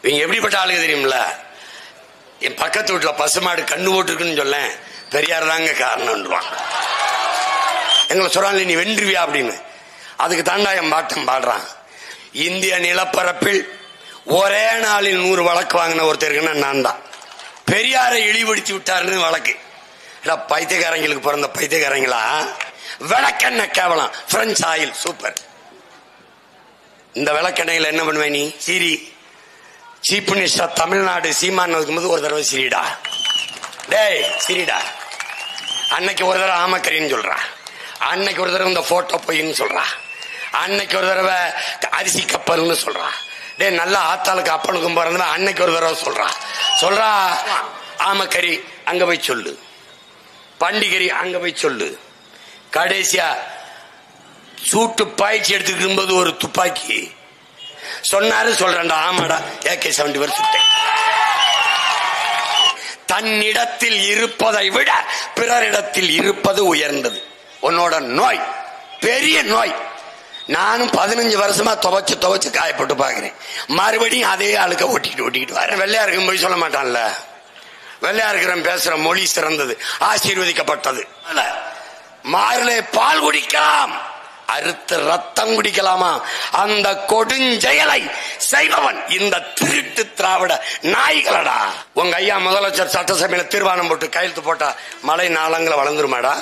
இவங்க எப்படிப்பட்ட ஆளுங்க தெரியுமில்ல? என் பக்கத்து வீட்டுல பசுமாடு கண்ணு போட்டுருக்குன்னு சொல்ல, பெரியார் தாங்க காரணம்ன்றான். எங்களை சொல்றாங்க நீ வென்றுவியா அப்படின்னு. அதுக்கு தாண்டாயம் பாட்டம் பாடுறான். இந்திய நிலப்பரப்பில் ஒரே நாளில் 100 வழக்கு வாங்கின ஒருத்தருக்குன்னா நான் தான். பெரியாரை இழிவுபடுத்தி விட்டாருன்னு வழக்கு. பைத்தியக்காரங்களுக்கு பிறந்த பைத்தியக்காரங்களா? விளக்கெண்ண கேவலம், பிரெஞ்சு ஆயில் சூப்பர். இந்த விளக்கெண்ணையில என்ன பண்ணுவேன் நீ? சிரி. சீஃப் மினிஸ்டர் தமிழ்நாடு சீமான் இருக்கும்போது ஒரு தடவை சிரிடா, டேய் சிரிடா. அன்னைக்கு ஒரு தடவை ஆமக்கரின்னு சொல்றா, அன்னைக்கு ஒரு தடவை இந்த போட்டோ பொய்ன்னு சொல்றா, அன்னைக்கு ஒரு தடவை அரிசி கப்பல்னு சொல்றா. டே நல்லா ஆத்தாளுக்கு அப்பனுக்கும் பிறந்த அன்னைக்கு ஒரு தடவை சொல்றா. ஆமக்கறி அங்க போய் சொல்லு, பண்டிகரி அங்க போய் சொல்லு. கடைசியா சூட்டு பாய்ச்சி எடுத்துக்கும் போது ஒரு துப்பாக்கி சொன்னாரு சொல்றேன்டா. ஆமாடா, AK-74 சுட்டேன். தன்னிடத்தில் இருப்பதை விட பிறரிடத்தில் இருப்பது உயர்ந்தது. உன்னோட நோய் பெரிய நோய். நானும் 15 வருஷமா துவைச்சு காயப்பட்டு பாக்குறேன். மறுபடியும் அதே ஆளுக்க ஓட்டிக்கிட்டு வரேன். வெள்ளையா இருக்கும் போய் சொல்ல மாட்டான்ல. வெள்ளையா இருக்கிறவன் பேசுற மொழி சிறந்தது, ஆசீர்வதிக்கப்பட்டது. மாறிலே பால் குடிக்கலாம், அறுத்து ரத்தம் குடிக்கலாமா? அந்த கொடுஞ்செயலை செய்பவன் இந்த திருட்டு திராவிட நாய்களடா. உங்க ஐயா முதலமைச்சர் சட்டசபையில தீர்மானம் போட்டு கையெழுத்து போட்டா மழை நாளங்களை வளர்ந்துருமாடா?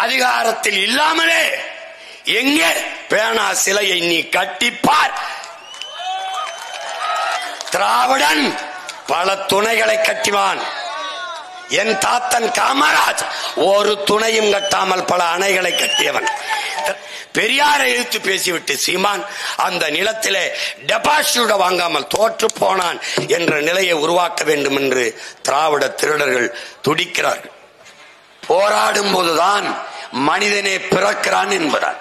அதிகாரத்தில் இல்லாமலே எங்கே பேனா சிலையை நீ கட்டிப்பார். திராவிடன் பல துணைகளை கட்டிவான். என் தாத்தன் காமராஜ் ஒரு துணையும் கட்டாமல் பல அணைகளை கட்டியவன். பெரியாரை எதிர்த்து பேசிவிட்டு சீமான் அந்த நிலத்திலே டெபாசிட் வாங்காமல் தோற்று போனான் என்ற நிலையை உருவாக்க வேண்டும் என்று திராவிட திருடர்கள் துடிக்கிறார்கள். போராடும் போதுதான் மனிதனே பிறக்கிறான் என்பதால்.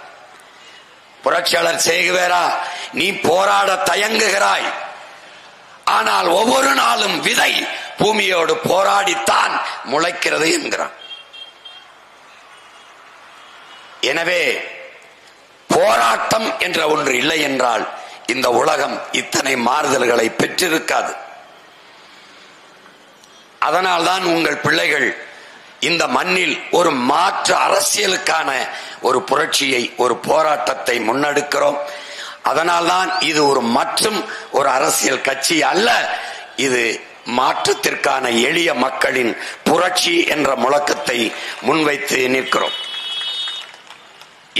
புரட்சியாளர் சேகுவேரா, நீ போராட தயங்குகிறாய், ஆனால் ஒவ்வொரு நாளும் விதை பூமியோடு போராடித்தான் முளைக்கிறது என்கிறான். எனவே போராட்டம் என்ற ஒன்று இல்லை என்றால் இந்த உலகம் இத்தனை மாறுதல்களை பெற்றிருக்காது. அதனால்தான் உங்கள் பிள்ளைகள் இந்த மண்ணில் ஒரு மாற்று அரசியலுக்கான ஒரு புரட்சியை, ஒரு போராட்டத்தை முன்னெடுக்கிறோம். அதனால்தான் இது ஒரு அரசியல் கட்சி அல்ல, இது மாற்றத்திற்கான எளிய மக்களின் புரட்சி என்ற முழக்கத்தை முன்வைத்து நிற்கிறோம்.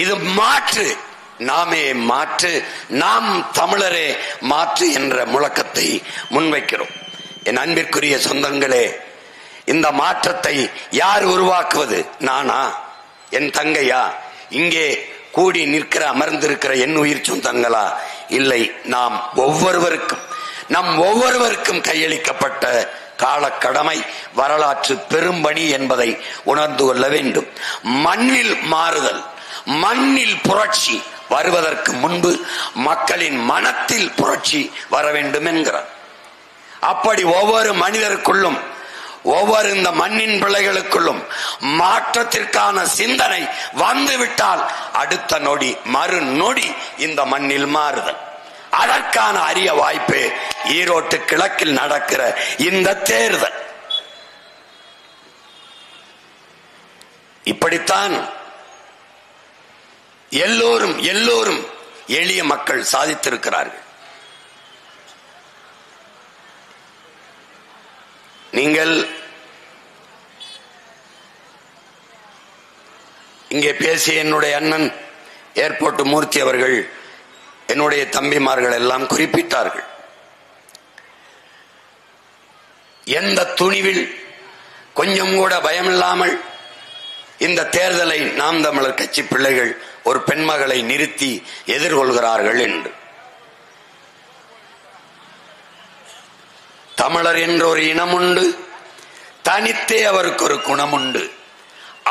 இது மாற்று, நாமே மாற்று, நாம் தமிழரே மாற்று என்ற முழக்கத்தை முன்வைக்கிறோம். என் அன்பிற்குரிய சொந்தங்களே, இந்த மாற்றத்தை யார் உருவாக்குவது? நானா? என் தங்கையா? இங்கே கூடி நிற்கிற அமர்ந்திருக்கிற என் உயிர் சொந்தங்களா? இல்லை, நம் ஒவ்வொருவருக்கும் கையளிக்கப்பட்ட காலக்கடமை, வரலாற்று பெரும்பணி என்பதை உணர்ந்து கொள்ள வேண்டும். மண்ணில் மாறுதல், மண்ணில் புரட்சி வருவதற்கு முன்பு மக்களின் மனத்தில் புரட்சி வர வேண்டும் என்கிறார். அப்படி ஒவ்வொரு மனிதருக்குள்ளும், ஒவ்வொரு இந்த மண்ணின் பிள்ளைகளுக்குள்ளும் மாற்றத்திற்கான சிந்தனை வந்துவிட்டால் அடுத்த நொடி மறு நொடி இந்த மண்ணில் மாறுதல். அதற்கான அரிய வாய்ப்பு ஈரோட்டு கிழக்கில் நடக்கிற இந்த தேர்தல். இப்படித்தான் எல்லோரும் எளிய மக்கள் சாதித்திருக்கிறார்கள். நீங்கள் இங்கே பேசிய என்னுடைய அண்ணன் ஏர்போர்ட் மூர்த்தி அவர்கள், என்னுடைய தம்பிமார்கள் எல்லாம் குறிப்பிட்டார்கள். எந்த துணிவில் கொஞ்சம் கூட பயமில்லாமல் இந்த தேர்தலை நாம் தமிழர் கட்சி பிள்ளைகள் ஒரு பெண்மகளை நிறுத்தி எதிர்கொள்கிறார்கள் என்று. தமிழர் என்ற ஒரு இனம் உண்டு, தனித்தே அவருக்கு ஒரு குணம் உண்டு.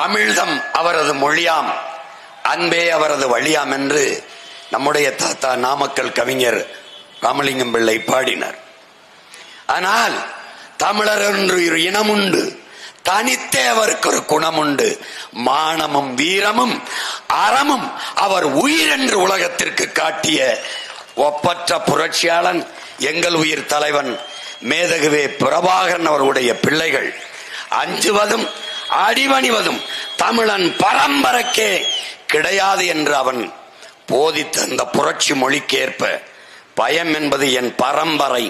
அமிழ்தம் அவரது மொழியாம், அன்பே அவரது வழியாம் என்று நம்முடைய தாத்தா நாமக்கல் கவிஞர் ராமலிங்கம் பிள்ளை பாடினார். ஆனால் தமிழர் என்று ஒரு இனம் உண்டு, தனித்தே அவருக்கு ஒரு குணம் உண்டு. மானமும் வீரமும் அறமும் அவர் உயிர் என்று உலகத்திற்கு காட்டிய ஒப்பற்ற புரட்சியாளன் எங்கள் உயிர் தலைவன் மேதகுவே பிரபாகரன் அவர்களுடைய பிள்ளைகள் அஞ்சுவதும் அடிபணிவதும் தமிழன் பரம்பரைக்கே கிடையாது என்று அவன் போதித்த அந்த புரட்சி மொழிக்கேற்ப பயம் என்பது என் பரம்பரை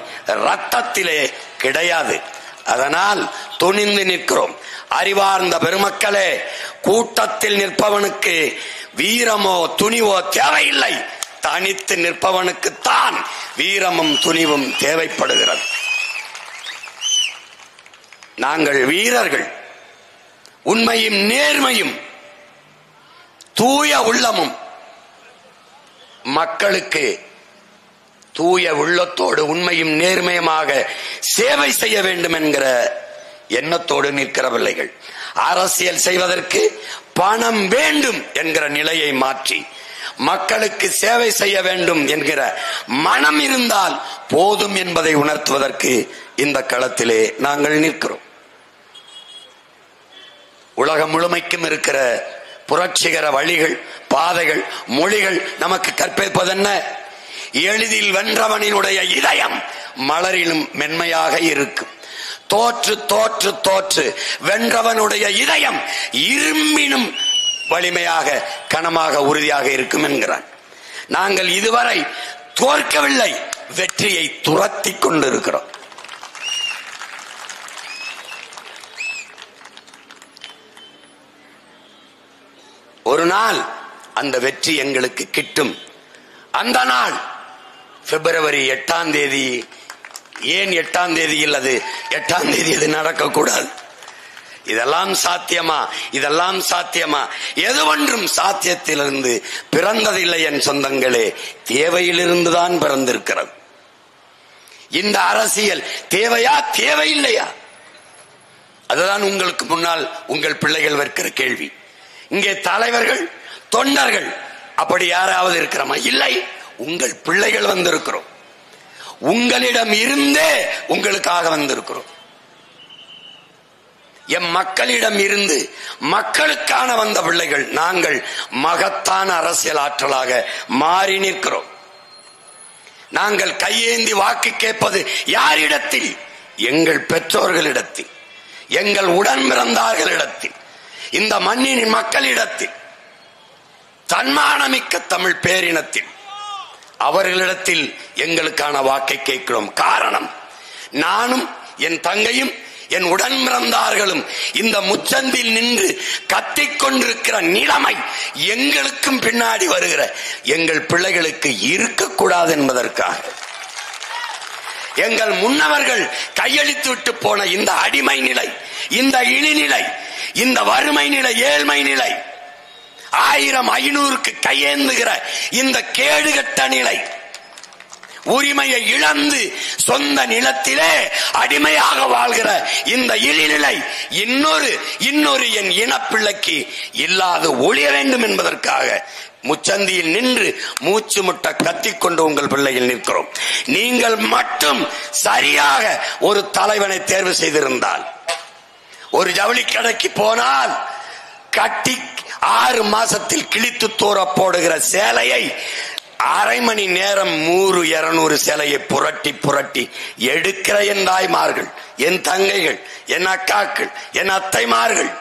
ரத்தத்திலே கிடையாது. அதனால் துணிந்து நிற்கிறோம். அறிவார்ந்த பெருமக்களே, கூட்டத்தில் நிற்பவனுக்கு வீரமோ துணிவோ தேவையில்லை. தனித்து நிற்பவனுக்குத்தான் வீரமும் துணிவும் தேவைப்படுகிறது. நாங்கள் வீரர்கள். உண்மையும் நேர்மையும் தூய உள்ளமும் மக்களுக்கு தூய உள்ளத்தோடு உண்மையும் நேர்மையுமாக சேவை செய்ய வேண்டும் என்கிற எண்ணத்தோடு நிற்கிற பிள்ளைகள். அரசியல் செய்வதற்கு பணம் வேண்டும் என்கிற நிலையை மாற்றி மக்களுக்கு சேவை செய்ய வேண்டும் என்கிற மனம் இருந்தால் போதும் என்பதை உணர்த்துவதற்கு இந்த களத்திலே நாங்கள் நிற்கிறோம். உலகம் முழுமைக்கும் இருக்கிற புரட்சிகர வழிகள், பாதைகள், மொழிகள் நமக்கு கற்பிப்பதென்ன? எளிதில் வென்றவனினுடைய இதயம் மலரிலும் மென்மையாக இருக்கும். தோற்று தோற்று தோற்று வென்றவனுடைய இதயம் இரும்பினும் வலிமையாக, கனமாக, உறுதியாக இருக்கும் என்கிறான். நாங்கள் இதுவரை தோற்கவில்லை, வெற்றியை துரத்தி கொண்டிருக்கிறோம். ஒரு நாள் அந்த வெற்றி எங்களுக்கு கிட்டும். அந்த நாள் பிப்ரவரி 8ஆம் தேதி. ஏன் 8ஆம் தேதியில் அது 8ஆம் தேதி அது நடக்கக்கூடாது? இதெல்லாம் சாத்தியமா? இதெல்லாம் சாத்தியமா? எது ஒன்றும் சாத்தியத்திலிருந்து பிறந்ததில்லை என் சொந்தங்களே, தேவையிலிருந்துதான் பிறந்திருக்கிறது. இந்த அரசியல் தேவையா தேவையில்லையா? அதுதான் உங்களுக்கு முன்னால் உங்கள் பிள்ளைகள் வைக்கிற கேள்வி. இங்கே தலைவர்கள், தொண்டர்கள் அப்படி யாராவது இருக்கிறோமா? இல்லை. உங்கள் பிள்ளைகள் வந்திருக்கிறோம். உங்களிடம் இருந்தே உங்களுக்காக வந்திருக்கிறோம். எம் மக்களிடம் இருந்து மக்களுக்கான வந்த பிள்ளைகள். நாங்கள் மகத்தான அரசியல் ஆற்றலாக மாறி நிற்கிறோம். நாங்கள் கையேந்தி வாக்கு கேட்பது யாரிடத்தில்? எங்கள் பெற்றோர்களிடத்தில், எங்கள் உடன் பிறந்தார்களிடத்தில், இந்த மண்ணின் மக்களிடத்தில், தன்மானமிக்க தமிழ் பேரினத்தில், அவர்களிடத்தில் எங்களுக்கான வாக்கை கேட்கிறோம். காரணம், நானும் என் தங்கையும் என் உடன் பிறந்தார்களும் இந்த முச்சந்தில் நின்று கத்திக்கொண்டிருக்கிற நிலைமை எங்களுக்கும் பின்னாடி வருகிற எங்கள் பிள்ளைகளுக்கு இருக்கக்கூடாது என்பதற்காக. எங்கள் முன்னவர்கள் கையளித்து விட்டு போன இந்த அடிமை நிலை, இந்த இழிநிலை, இந்த வறுமை நிலை, ஏழ்மை நிலை, 1000-500க்கு கையேந்துகிற இந்த கேடுகட்ட நிலை, உரிமையை இழந்து சொந்த நிலத்திலே அடிமையாக வாழ்கிற இந்த இழிநிலை இன்னொரு என் இனப்பிள்ளைக்கு இல்லாது ஒழிய வேண்டும் என்பதற்காக முச்சந்தியில் நின்று மூச்சு முட்ட கத்திக்கொண்டு உங்கள் பிள்ளையில் நிற்கிறோம். நீங்கள் மட்டும் சரியாக ஒரு தலைவனை தேர்வு செய்திருந்தால், ஒரு ஜவுளி கடைக்கு போனால் கட்டி 6 மாசத்தில் கிழித்து தூர போடுகிற சேலையை அரை மணி நேரம் 100-200 சேலையை புரட்டி புரட்டி எடுக்கிற என் தாய்மார்கள், என் தங்கைகள், என் அக்காக்கள், என் அத்தைமார்கள்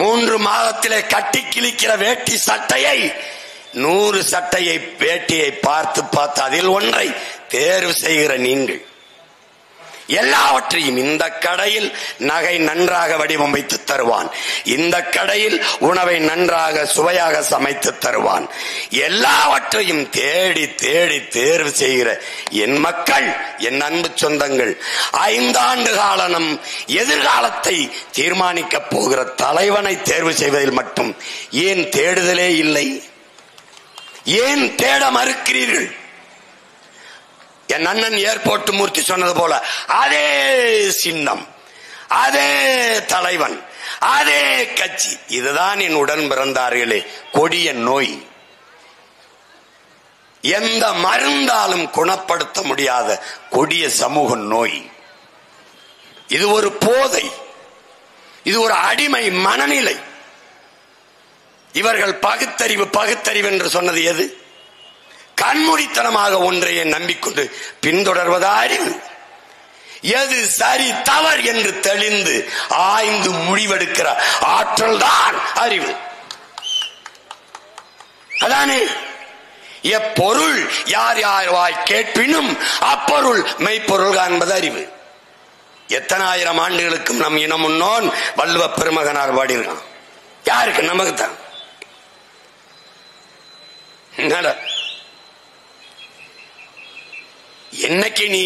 3 மாதத்திலே கட்டி கிழிக்கிற வேட்டி சட்டையை 100 சட்டையை வேட்டியை பார்த்து பார்த்து அதில் ஒன்றை தேர்வு செய்கிற நீங்கள் எல்லாவற்றையும், இந்த கடையில் நகை நன்றாக வடிவமைத்து தருவான், இந்த கடையில் உணவை நன்றாக சுவையாக சமைத்து தருவான், எல்லாவற்றையும் தேடி தேடி தேர்வு செய்கிற என் மக்கள், என் அன்பு சொந்தங்கள், 5 ஆண்டு கால நம் எதிர்காலத்தை தீர்மானிக்க போகிற தலைவனை தேர்வு செய்வதில் மட்டும் ஏன் தேடுதலே இல்லை? ஏன் தேட மறுக்கிறீர்கள்? என் அண்ணன் ஏர்போர்ட் மூர்த்தி சொன்னது போல அதே சின்னம், அதே தலைவன், அதே கட்சி. இதுதான் என் உடன் பிறந்தார்களே கொடிய நோய். எந்த மருந்தாலும் குணப்படுத்த முடியாத கொடிய சமூக நோய். இது ஒரு போதை, இது ஒரு அடிமை மனநிலை. இவர்கள் பகுத்தறிவு பகுத்தறிவு என்று சொன்னது எது? கண்மூடித்தனமாக ஒன்றையே நம்பிக்கொண்டு பின்தொடர்வதா அறிவு. எது சரி தவறு என்று தெளிந்து ஆய்ந்து முடிவெடுக்கிற ஆற்றல் தான் அறிவு. அதானே எப்பொருள் யார் யார் வாய் கேட்பினும் அப்பொருள் மெய்ப்பொருள் காண்பது அறிவு. எத்தனை ஆயிரம் ஆண்டுகளுக்கும் நம் இனம் முன்னோன் வள்ளுவ பெருமகனார் பாடியிருக்கான். யாருக்கு? நமக்கு தான். என்னைக்கு நீ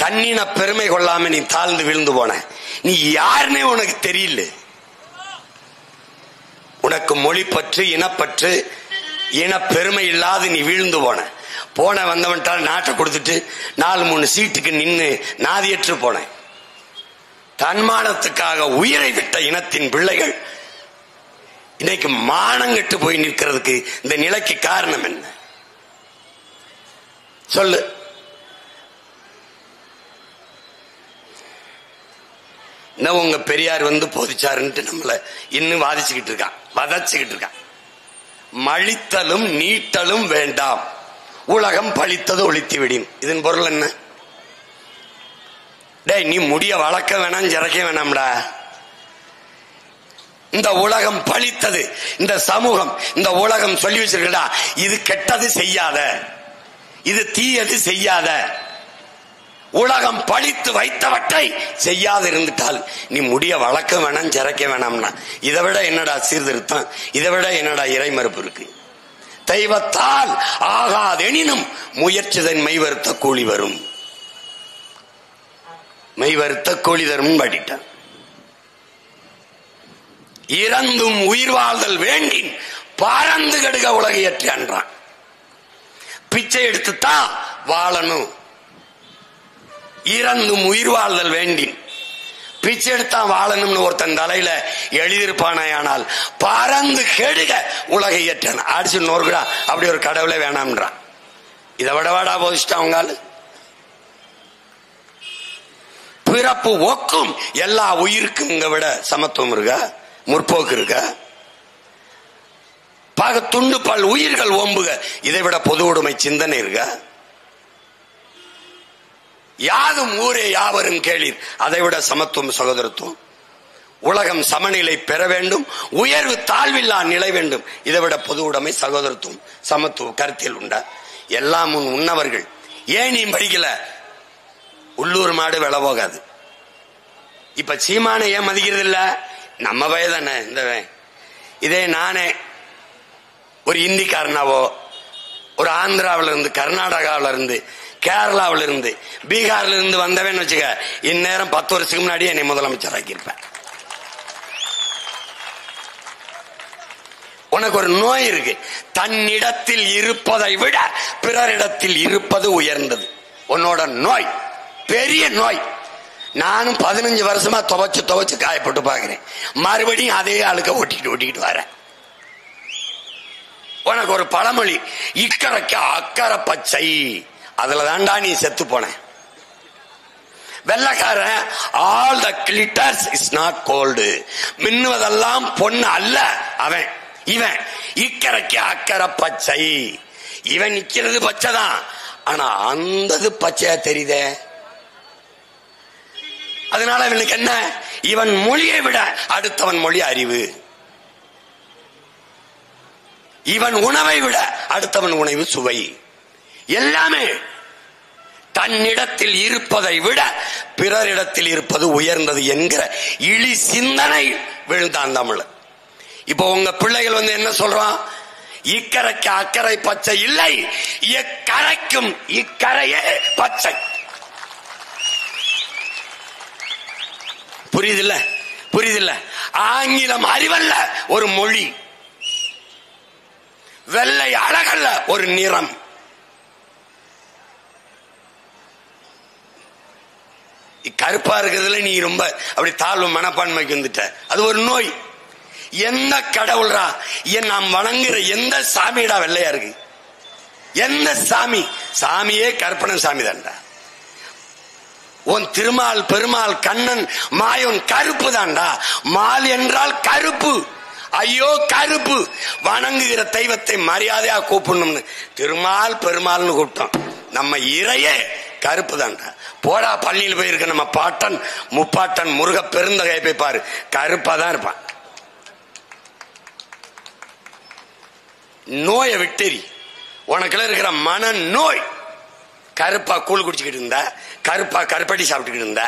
தன்னின பெருமை கொள்ளாம நீ தாழ்ந்து விழுந்து போன, நீ யாருன்னே உனக்கு தெரியல. உனக்கு மொழி பற்று, இனப்பற்று, இன பெருமை இல்லாது நீ வீழ்ந்து போன வந்தவன்ட்டால் நாட்டை கொடுத்துட்டு 4-3 சீட்டுக்கு நின்று நாதியற்று போன. தன்மானத்துக்காக உயிரை விட்ட இனத்தின் பிள்ளைகள் இன்னைக்கு மானங்கெட்டு போய் நிற்கிறதுக்கு இந்த நிலைக்கு காரணம் என்ன சொல்லு? இன்னும் உங்க பெரியார் போதிச்சாருன்ட்டு நம்மள இன்னும் வாதிச்சுக்கிட்டு இருக்கான், வதச்சுக்கிட்டு இருக்கான். மழித்தலும் நீட்டலும் வேண்டாம், உலகம் பழித்தது ஒழித்து விடும். இதன் பொருள் என்ன? டேய், நீ முடிய வளர்க்க வேணாம், ஜறக்க வேணாம்டா. இந்த உலகம் பழித்தது, இந்த சமூகம், இந்த உலகம் சொல்லி வச்சிருக்கா, இது கெட்டது செய்யாத, இது தீயது செய்யாத. உலகம் பழித்து வைத்தவற்றை செய்யாது இருந்துட்டால் நீ முடிய வளர்க்க வேணாம், ஜறக்க வேணாம்னா இதை விட என்னடா சீர்திருத்தம்? இதை விட என்னடா இறை மறுப்பு இருக்கு? தெய்வத்தால் ஆகாதெனினும் முயற்சிதன் மெய்வருத்த கூலி வரும். மெய்வருத்த கூலி தரும் படிட்டான். இறந்தும் உயிர் வாழ்தல் வேண்டின் பறந்து கெடுக உலகையற்றான். பிச்சை எடுத்துத்தான் வாழணும். இறந்தும் உயிர் வாழ்தல் வேண்டின் பிச்சை எடுத்தான் வாழணும்னு ஒருத்தன் தலையில எழுதியிருப்பானால் பறந்து கெடுக உலகையற்றான். அடிச்சு நோர்குடா, அப்படி ஒரு கடவுளே வேணாம்ன்றான். இதை விடவாடா போதிச்சிட்டாங்க. பிறப்பு ஒக்கும் எல்லா உயிருக்கும் இங்க விட சமத்துவம் இருக்கா? முற்போக்கு இருக்கா? பாக துண்டு பல் உயிர்கள் ஓம்புக, இதை விட பொது உடைமை சிந்தனை இருக்கா? யாதும் ஊரே யாவரும் கேளீர், அதை விட சமத்துவம் சகோதரத்துவம். உலகம் சமநிலை பெற வேண்டும், உயர்வு தாழ்வில்லா நிலை வேண்டும், இதை விட பொது உடைமை சகோதரத்துவம் சமத்துவம் கருத்தில் உண்டா? எல்லாம் முன் உண்ணவர்கள். ஏன் நீ படிக்கல? உள்ளூர் மாடு வில போகாது. இப்ப சீமானை ஏன் மதிக்கிறது இல்ல? நம்ம வயதானே இந்த. இதே நானே ஒரு இந்திக்காரனாவோ, ஒரு ஆந்திராவில இருந்து, கர்நாடகாவில இருந்து, கேரளாவில இருந்து, பீகார்ல இருந்து வந்தவன் வச்சுக்க, இந்நேரம் 10 வருஷத்துக்கு முன்னாடி என்னை முதலமைச்சர் ஆக்கியிருப்பேன். உனக்கு ஒரு நோய் இருக்கு. தன்னிடத்தில் இருப்பதை விட பிறரிடத்தில் இருப்பது உயர்ந்தது. உன்னோட நோய் பெரிய நோய். நானும் 15 வருஷமா துவைச்சு காயப்பட்டு பாக்குறேன். மறுபடியும் அதே ஆளுக்க ஒட்டிக்கிட்டு வரேன். உனக்கு ஒரு பழமொழி, இக்கரைக்கு அக்கறை பச்சை, அதுல தாண்டா நீ செத்து போன. வெள்ளக்காரன் all the glitters is not gold, மின்னுவதெல்லாம் பொண்ணு அல்ல அவன். இவன் இக்கரைக்கு அக்கறை பச்சை. இவன் நிக்கிறது பச்சைதான், ஆனா அந்தது பச்சையா தெரியுதே. அதனால இவனுக்கு என்ன? இவன் மொழியை விட அடுத்தவன் மொழி அறிவு. இவன் உணவை விட அடுத்தவன் உணவு சுவை. எல்லாமே தன்னிடத்தில் இருப்பதை விட பிறரிடத்தில் இருப்பது உயர்ந்தது என்கிற இழி சிந்தனை விழுந்தான் தமிழ். இப்போ உங்க பிள்ளைகள் என்ன சொல்றான்? இக்கரைக்கு அக்கறை பச்சை இல்லை, எக்கரைக்கும் இக்கரையே பச்சை. புரியுதில்ல? ஆங்கிலம் அறிவல்ல, ஒரு மொழி. வெள்ளை அழகல்ல, ஒரு நிறம். கருப்பா இருக்கிறதுல நீ ரொம்ப அப்படி தாழ்வு மனப்பான்மைக்கு வந்துட்ட, அது ஒரு நோய். எந்த கடவுள்ரா நாம் வணங்குற எந்த சாமிடா வெள்ளையா இருக்கு? எந்த சாமி? சாமியே கற்பனை சாமி தான்டா. உன் திருமால், பெருமாள், கண்ணன், மாயோன் கருப்பு தான்டா. மால் என்றால் கருப்பு, ஐயோ கருப்பு, வணங்குகிற தெய்வத்தை மரியாதையா கூப்பிடணும்னு திருமால் பெருமாள்னு கூப்பிட்டோம். நம்ம இறையே கருப்பு தான்டா. போடா, பள்ளியில் போயிருக்க நம்ம பாட்டன் முப்பாட்டன் முருக பெருந்தகையை போய் பாரு, கருப்பா தான் இருப்பான். நோயை விட்டேரி, உனக்குள்ள இருக்கிற மன நோய். கருப்பா கூழ் குடிச்சுக்கிட்டு இருந்த, கருப்பா கருப்பட்டி சாப்பிட்டுக்கிட்டு இருந்த,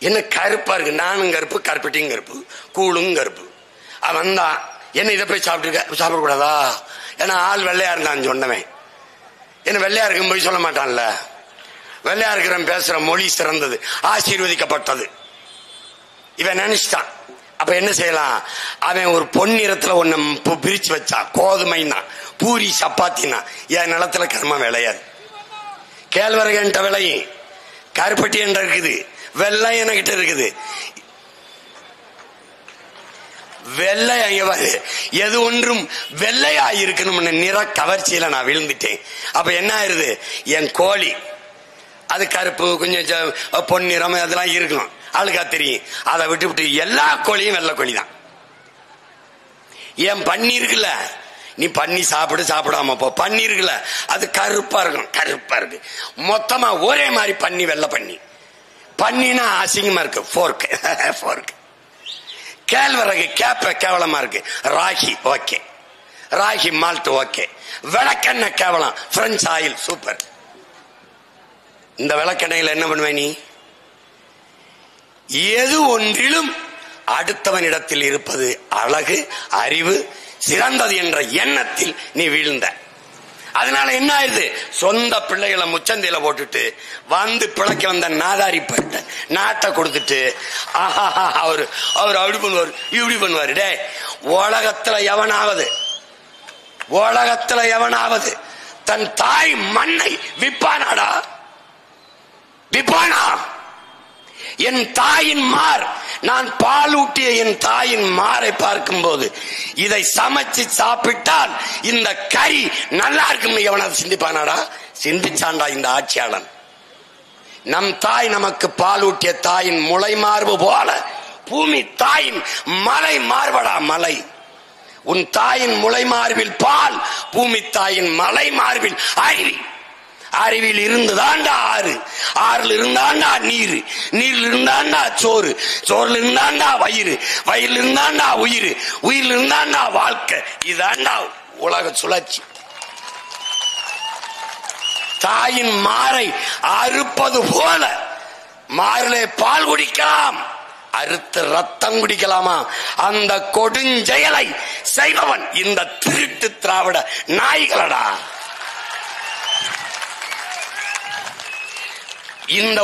என்ன கருப்பா இருக்கு? நானும் கருப்பு, கருப்பட்டியும் கருப்பு, கூழும் கருப்பு. அவன் தான் என்ன இதை போய் சாப்பிடக்கூடாதா? ஏன்னா ஆள் வெள்ளையா இருந்தான்னு சொன்னவன். என்ன வெள்ளையா இருக்கும் போய் சொல்ல மாட்டான்ல. வெள்ளையா இருக்கிறவன் பேசுற மொழி சிறந்தது, ஆசீர்வதிக்கப்பட்டது. இவன் நினைச்சிட்டான். அப்ப என்ன செய்யலாம்? அவன் ஒரு பொன்னிறத்துல ஒன்னு பிரிச்சு வச்சான். கோதுமைன்னா, பூரி சப்பாத்தினா. என் நிலத்துல கர்மம் விளையாது. கேழ்வரகு என்ற விளையும், கருப்பட்டி என்ற இருக்குது, வெள்ளை என்கிட்ட இருக்குது. வெள்ளை எது ஒன்றும் வெள்ளையா இருக்கணும்னு நிற கவர்ச்சியில நான் விழுந்துட்டேன். அப்ப என்ன ஆயிருது? என் கோழி அது கருப்பு, கொஞ்சம் பொன்னிறம் அதெல்லாம் இருக்கணும், ஆளுக்கா தெரியும். அதை விட்டு விட்டு எல்லா கோழியும் வெள்ளை கோழி தான். ஏன் பன்னி இருக்குல்ல, நீ பன்னி சாப்பிடாம போ. பன்னி இருக்குல்ல, அது கருப்பா இருக்கும், கருப்பா இருக்கு. மொத்தமா ஒரே மாதிரி பன்னி, வெள்ளை பன்னி. பன்னினா அசிங்கமா இருக்கு, போர்க்கு போர்க்கு. கேழ்வரகு கேப்ப கேவலமா இருக்கு, ragi okay, ragi malt okay. விளக்கெண்ணெய் கேவலம், பிரெஞ்சு ஆயில் சூப்பர். இந்த விளக்கெண்ணெயில என்ன பண்ணுவேன் நீ? எது ஒன்றிலும் அடுத்தவனிடத்தில் இருப்பது அழகு, அறிவு, சிறந்தது என்ற எண்ணத்தில் நீ வீழ்ந்த. அதனால என்ன ஆயுது? சொந்த பிள்ளைகளை முச்சந்தையில போட்டுட்டு வந்து பிழைக்க வந்த நாதாரி பட்ட நாட்டை கொடுத்துட்டு அவர் அப்படி பண்ணுவார், இப்படி பண்ணுவாரு. டே, உலகத்துல எவனாவது தன் தாய் மண்ணை விப்பானாடா? விப்பானா? என் தாயின் மார், நான் பாலூட்டிய என் தாயின் மாரை பார்க்கும் போது இதை சமைச்சு சாப்பிட்டால் இந்த கறி நல்லா இருக்கும் எவனாவது சிந்திப்பானாடா? சிந்திச்சாண்டா இந்த ஆட்சியாளன். நம் தாய் நமக்கு பாலூட்டிய தாயின் முளை மார்பு போல பூமி தாயின் மலை மார்படா. மலை, உன் தாயின் முளை மார்பில் பால், பூமி தாயின் மலை மார்பில் அருவி. அறிவில் இருந்துதாண்டா ஆறு, ஆறுல இருந்தாண்டா நீர், நீர்ல இருந்தாண்டா சோறு, சோறுல இருந்தாண்டா வயிறு, வயிறுல இருந்தாண்டா உயிர், உயிர்ல இருந்தாண்டா வாழ்க்கை. இதாண்டா உலக சுழற்சி. தாயின் மாரை அறுப்பது போல மாரிலே பால் குடிக்கலாம், அறுத்து ரத்தம் குடிக்கலாமா? அந்த கொடுஞ்செயலை செய்பவன் இந்த திருட்டு திராவிட நாய்களடா. இந்த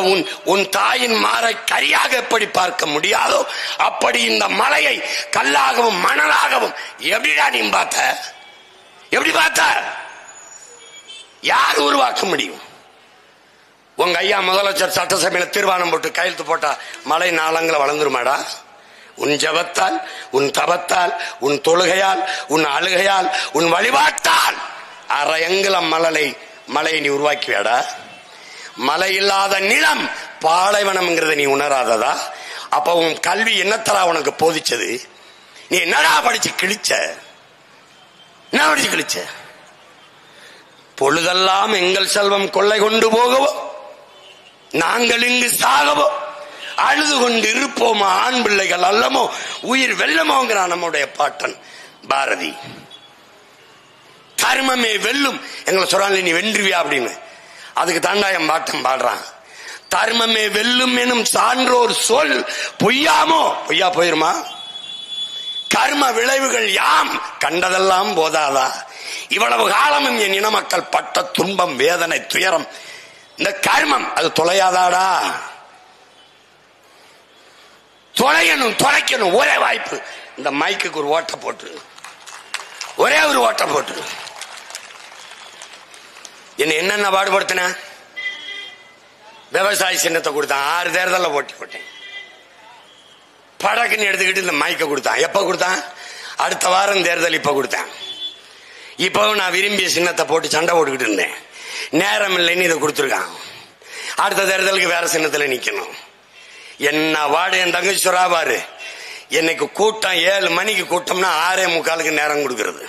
உன் தாயின் மாரை கரியாக எப்படி பார்க்க முடியாதோ அப்படி இந்த மலையை கல்லாகவும் மணலாகவும் எப்படிடா நீ பார்த்த? எப்படி பார்த்த? யார் உருவாக்க முடியும்? உங்க ஐயா முதலமைச்சர் சட்டசபையில தீர்மானம் போட்டு கையெழுத்து போட்டா மலை நாளங்களை வளர்ந்துருமாடா? உன் ஜபத்தால், உன் தபத்தால், உன் தொழுகையால், உன் அழுகையால், உன் வழிபாட்டால் அரையங்குல மலையை நீ உருவாக்கிவியாடா? மலை இல்லாத நிலம் பாலைவனம் நீ உணராததா? அப்ப உன் கல்வி என்னத்தரா உனக்கு போதிச்சது? நீ என்னடா படிச்சு கிழிச்ச? என்ன படிச்சு கிழிச்ச? பொழுதெல்லாம் எங்கள் செல்வம் கொள்ளை கொண்டு போகவோ, நாங்கள் இங்கு சாகவோ, அழுது கொண்டு இருப்போமா ஆண் பிள்ளைகள் அல்லமோ உயிர் வெல்லமோங்கிறான் நம்முடைய பாட்டன் பாரதி. தர்மமே வெல்லும் எங்களை சொல்றாங்க, நீ வென்றுவியா அப்படின்னு. அதுக்கு தாண்டா என் பாட்டன் பாடுறான். தர்மமே வெல்லும் எனும் சான்றோர் சொல் பொய்யாமோ? பொய்யா போயிருமா? கர்ம விளைவுகள் யாம் கண்டதெல்லாம் போதாதா? இவ்வளவு காலமும் என் இன மக்கள் பட்ட துன்பம், வேதனை, துயரம், இந்த கர்மம் அது தொலையாதாடா? தொலையணும், தொலைக்கணும். ஒரே வாய்ப்பு, இந்த மைக்குக்கு ஒரு ஓட்ட போட்டு, ஒரே ஒரு ஓட்ட போட்டு. என்னென்ன பாடுபடுத்தின? விவசாய சின்னத்தை கொடுத்தான், 6 தேர்தலில் போட்டேன். படக்குன்னு எடுத்துக்கிட்டு இந்த மைக்க கொடுத்தான். எப்ப கொடுத்தான்? அடுத்த வாரம் தேர்தல் இப்ப கொடுத்தான். இப்பவும் நான் விரும்பிய சின்னத்தை போட்டு சண்டை போட்டுக்கிட்டு இருந்தேன். நேரம் இல்லைன்னு இதை கொடுத்துருக்கான். அடுத்த தேர்தலுக்கு வேற சின்னத்துல நிக்கணும். என்ன வாடு என் தங்கச்சி சொல்றா பாரு, இன்னைக்கு கூட்டம் 7 மணிக்கு கூட்டம்னா 6:45 நேரம் கொடுக்கிறது.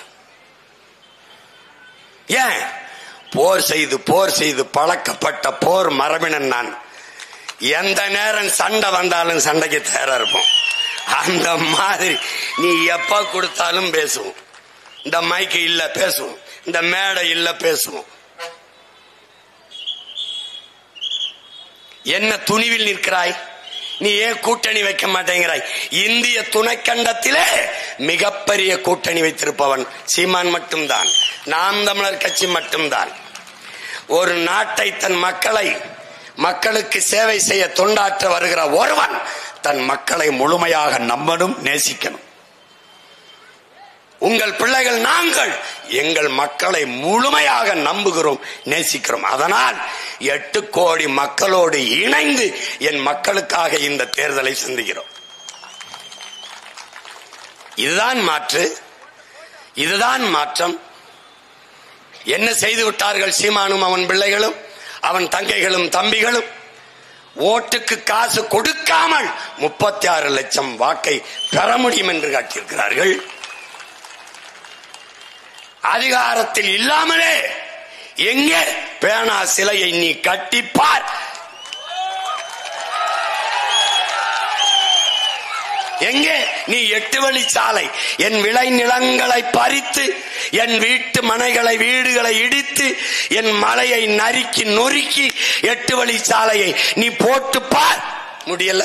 ஏன்? போர் செய்து பழக்கப்பட்ட போர் மரபினன் நான். எந்த நேரம் சண்டை வந்தாலும் சண்டைக்கு தயாரா இருப்போம். அந்த மாதிரி நீ எப்ப கொடுத்தாலும் பேசுவோம். இந்த மைக்கு இல்ல பேசுவோம், இந்த மேடை இல்ல பேசுவோம். என்ன துணிவில் நிற்கிறாய்? நீ ஏன் கூட்டணி வைக்க மாட்டேங்கிறாய்? இந்திய துணைக்கண்டத்திலே மிகப்பெரிய கூட்டணி வைத்திருப்பவன் சீமான் மட்டும்தான், நாம் தமிழர் கட்சி மட்டும்தான். ஒரு நாட்டை தன் மக்களுக்கு சேவை செய்ய தொண்டாற்ற வருகிற ஒருவன் தன் மக்களை முழுமையாக நம்பணும், நேசிக்கணும். உங்கள் பிள்ளைகள் நாங்கள் எங்கள் மக்களை முழுமையாக நம்புகிறோம், நேசிக்கிறோம். அதனால் 8 கோடி மக்களோடு இணைந்து என் மக்களுக்காக இந்த தேர்தலை சந்திக்கிறோம். இதுதான் மாற்றம். என்ன செய்து விட்டார்கள் சீமானும் அவன் பிள்ளைகளும் அவன் தங்கைகளும் தம்பிகளும்? ஓட்டுக்கு காசு கொடுக்காமல் 36 லட்சம் வாக்கை பெற முடியும் என்று காட்டியிருக்கிறார்கள். அதிகாரத்தில் இல்லாமலே எங்கே பேனா சிலையை நீ கட்டிப்பார். எங்கே நீ 8 வழிச்சாலை, என் விளை நிலங்களை பறித்து, என் வீட்டு மனைகளை வீடுகளை இடித்து, என் மலையை நறுக்கி நொறுக்கி 8 வழிச்சாலையை நீ போட்டு பார். முடியல.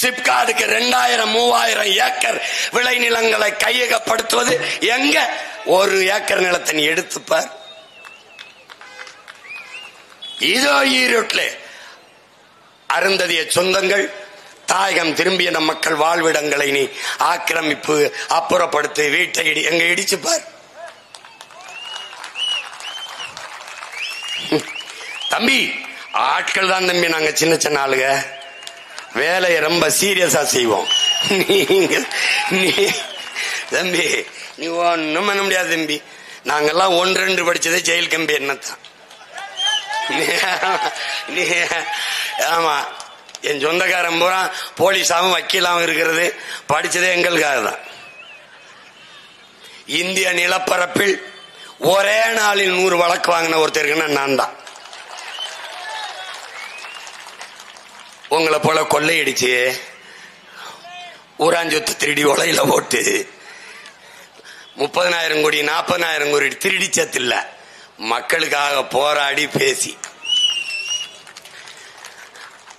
சிப்காடுக்கு 2000-3000 ஏக்கர் விளை நிலங்களை கையகப்படுத்துவது எங்க? 1 ஏக்கர் நிலத்தை நீ எடுத்துப்பார். இதோ ஈரோட்டில் அருந்ததிய சொந்தங்கள் தாயகம் திரும்பிய நம் மக்கள் வாழ்விடங்களை நீ ஆக்கிரமிப்பு அப்புறப்படுத்து, வீட்டை எங்க இடிச்சுப்பார். தம்பி, ஆட்கள் தான் தம்பி, நாங்க சின்ன சின்ன ஆளுங்க, வேலையை ரொம்ப சீரியஸா செய்வோம். தம்பி நீ ஒண்ணும் பண்ண முடியாது தம்பி. நாங்கெல்லாம் 1-2 படிச்சதே ஜெயில் கம்பி என்னத்தான். ஆமா, என் சொந்தக்காரன் பூரா போலீஸாவும் வக்கீலாவும் இருக்கிறது படிச்சதே எங்களுக்காக தான். இந்திய நிலப்பரப்பில் ஒரே நாளில் 100 வழக்கு வாங்கின ஒருத்தருக்குன்னா நான் தான். உங்களை போல கொள்ளையடிச்சு ஊராஞ்சொத்து திருடி உலையில போட்டு 30,000 கோடி 40,000 கோடி திருடிச்சதில்ல, மக்களுக்காக போராடி பேசி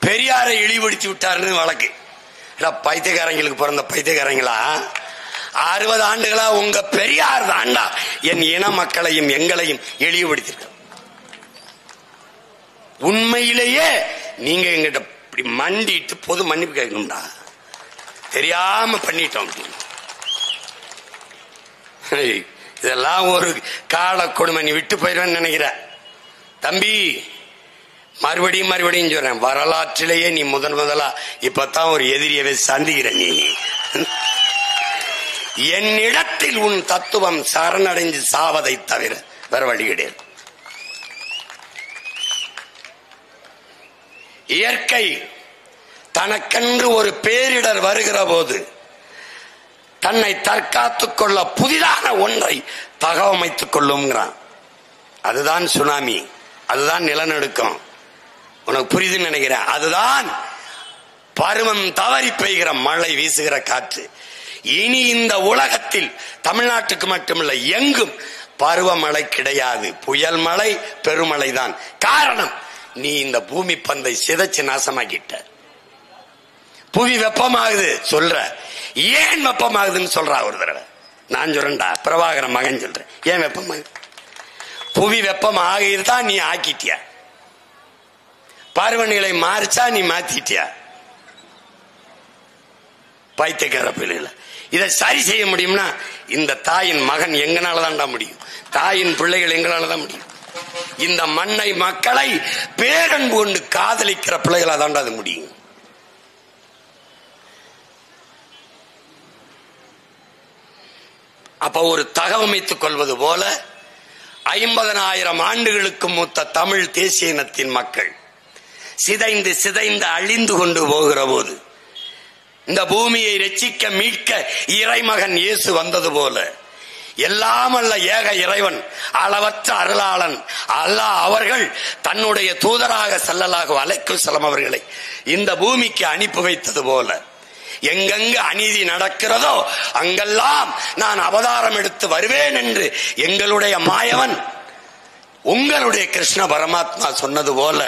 பெரியாரை இழிவுபடுத்தி விட்டாருன்னு வழக்கு. பைத்தியக்காரங்களுக்கு பிறந்த பைத்தியக்காரங்களா, 60 ஆண்டுகளா உங்க பெரியார் தாண்டா என் இன மக்களையும் எங்களையும் இழிவுபடுத்திருக்க. உண்மையிலேயே நீங்க எங்கிட்ட இப்படி மண்டிட்டு பொது மன்னிப்பு கேட்கணும்டா, தெரியாம பண்ணிட்டோம். இதெல்லாம் ஒரு கால கொடுமை. நீ விட்டு போயிடுவேன்னு நினைக்கிற தம்பி. மறுபடியும் சொல்றேன், வரலாற்றிலேயே நீ முதலா இப்பதான் ஒரு எதிரியவை சந்திக்கிற. நீ என்னிடத்தில் உன் தத்துவம் சரணடைஞ்சு சாவதை தவிர வேற வழி கிடையாது. இயற்கை தனக்கென்று ஒரு பேரிடர் வருகிற போது தன்னை தற்காத்துக் கொள்ள புதிதான ஒன்றை தகவமைத்துக் கொள்ளுங்கிறான். அதுதான் சுனாமி, அதுதான் நிலநடுக்கம். உனக்கு புரியுதுன்னு நினைக்கிறேன். அதுதான் பருவம் தவறி பெய்கிற மழை, வீசுகிற காற்று. இனி இந்த உலகத்தில் தமிழ்நாட்டுக்கு மட்டுமல்ல எங்கும் பருவமழை கிடையாது. புயல் மழை, பெருமழை தான். காரணம், நீ இந்த பூமி பந்தை சிதைச்சு நாசமாக்கிட்ட. புவி வெப்பமாகுது சொல்ற, ஏன் வெப்பமாகுதுன்னு சொல்றா ஒரு தடவை. நான் சொல்றேன்டா, பிரபாகர மகன் சொல்றேன், ஏன் வெப்பமாகுது? புவி வெப்பம் ஆகிதான் நீ ஆக்கிட்டியா, பருவநிலை மாறிச்சா நீ மாத்திட்டியா? பைத்தியக்கார பிள்ளைகள, இதை சரி செய்ய முடியும்னா இந்த தாயின் மகன் எங்கனாலதான்டா முடியும், தாயின் பிள்ளைகள் எங்களாலதான் முடியும். இந்த மண்ணை மக்களை பேரன்பு கொண்டு காதலிக்கிற பிள்ளைகளா தாண்டா அது முடியும். அப்ப ஒரு தகவமைத்துக் கொள்வது போல 50,000 ஆண்டுகளுக்கு மூத்த தமிழ் தேசிய இனத்தின் மக்கள் சிதைந்து சிதைந்து அழிந்து கொண்டு போகிற போது இந்த பூமியை ரட்சிக்க மீட்க இறைமகன் இயேசு வந்தது போல எல்லாம் அல்ல ஏக இறைவன் அளவற்ற அருளாளன் அல்லாஹ் அவர்கள் தன்னுடைய தூதராக ஸல்லல்லாஹு அலைஹி வஸல்லம் அவர்களை இந்த பூமிக்கு அனுப்பி வைத்தது போல எங்கெங்கு அநீதி நடக்கிறதோ அங்கெல்லாம் நான் அவதாரம் எடுத்து வருவேன் என்று எங்களுடைய மாயவன் உங்களுடைய கிருஷ்ண பரமாத்மா சொன்னது போல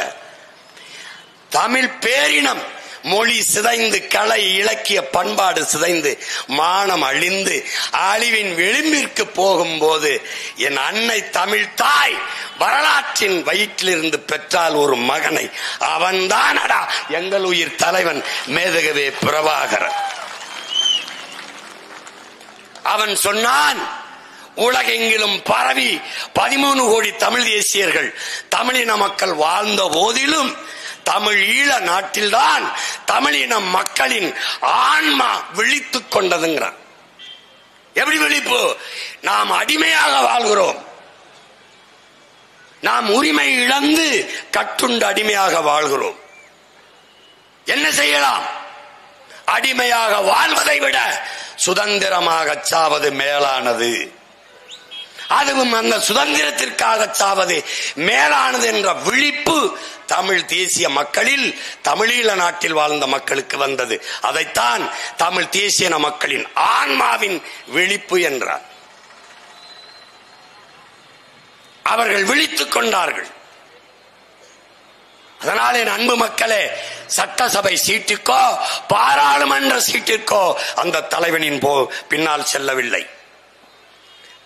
தமிழ் பேரினம் மொழி சிதைந்து கலை இலக்கிய பண்பாடு சிதைந்து மானம் அழிந்து அழிவின் விளிம்பிற்கு போகும்போது என் அன்னை தமிழ் தாய் வரலாற்றின் வயிற்றிலிருந்து பெற்றால் ஒரு மகனை அவன்தானடா எங்கள் உயிர் தலைவன் மேதகவே பிரபாகரன். அவன் சொன்னான், உலகெங்கிலும் பரவி 13 கோடி தமிழ் தேசியர்கள் தமிழின மக்கள் வாழ்ந்த போதிலும் தமிழ் ஈழ நாட்டில்தான் தமிழின மக்களின் ஆன்மா விழித்துக் கொண்டதுங்கிறான். எப்படி விழிப்பு? நாம் அடிமையாக வாழ்கிறோம். நாம் உரிமை இழந்து கட்டுண்டு அடிமையாக வாழ்கிறோம். என்ன செய்யலாம்? அடிமையாக வாழ்வதை விட சுதந்திரமாக சாவது மேலானது. அதுவும் அந்த சுதந்திரத்திற்காக சாவது மேலானது என்ற விழிப்பு தமிழ் தேசிய மக்களில் தமிழீழ நாட்டில் வாழ்ந்த மக்களுக்கு வந்தது. அதைத்தான் தமிழ் தேசிய மக்களின் ஆன்மாவின் விழிப்பு என்றார். அவர்கள் விழித்துக் கொண்டார்கள். அதனால் என் அன்பு மக்களே, சட்டசபை சீட்டுக்கோ பாராளுமன்ற சீட்டிற்கோ அந்த தலைவனின் பின்னால் செல்லவில்லை.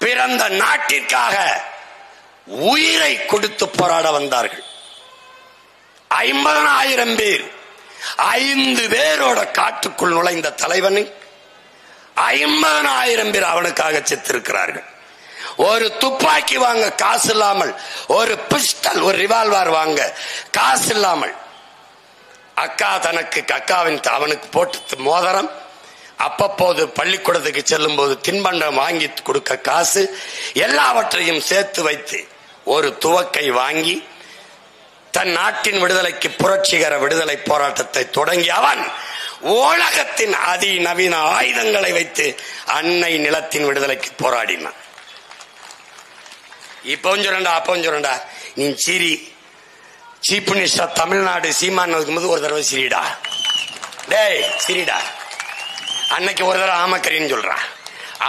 பிறந்த நாட்டிற்காக உயிரை கொடுத்து போராட வந்தார்கள். 50,000 பேர் 5 பேரோட காட்டுக்குள் நுழைந்த தலைவனை 50,000 பேர் அவனுக்காக செத்திருக்கிறார்கள். ஒரு துப்பாக்கி வாங்க காசு இல்லாமல், ஒரு பிஸ்டல் ஒரு ரிவால்வர் வாங்க காசு இல்லாமல், அக்கா அவனுக்கு போட்டு மோதிரம், அப்பப்போது பள்ளிக்கூடத்துக்கு செல்லும் போது தின்பண்டம் வாங்கி கொடுக்க காசு, எல்லாவற்றையும் சேர்த்து வைத்து ஒரு துவக்கை வாங்கி தன் நாட்டின் விடுதலைக்கு புரட்சிகர விடுதலை போராட்டத்தை தொடங்கி அவன் உலகத்தின் அதிநவீன ஆயுதங்களை வைத்து அன்னை நிலத்தின் விடுதலைக்கு போராடினான். இப்பவும் சொல்றா அப்பவும் சொல்றா, நீ சிரி சீஃப் மினிஸ்டர் தமிழ்நாடு சீமான் இருக்கும்போது ஒரு தடவை சிரிடா, டேய் சிரிடா. அன்னைக்கு ஒரு தடவை ஆமக்கரின்னு சொல்றா,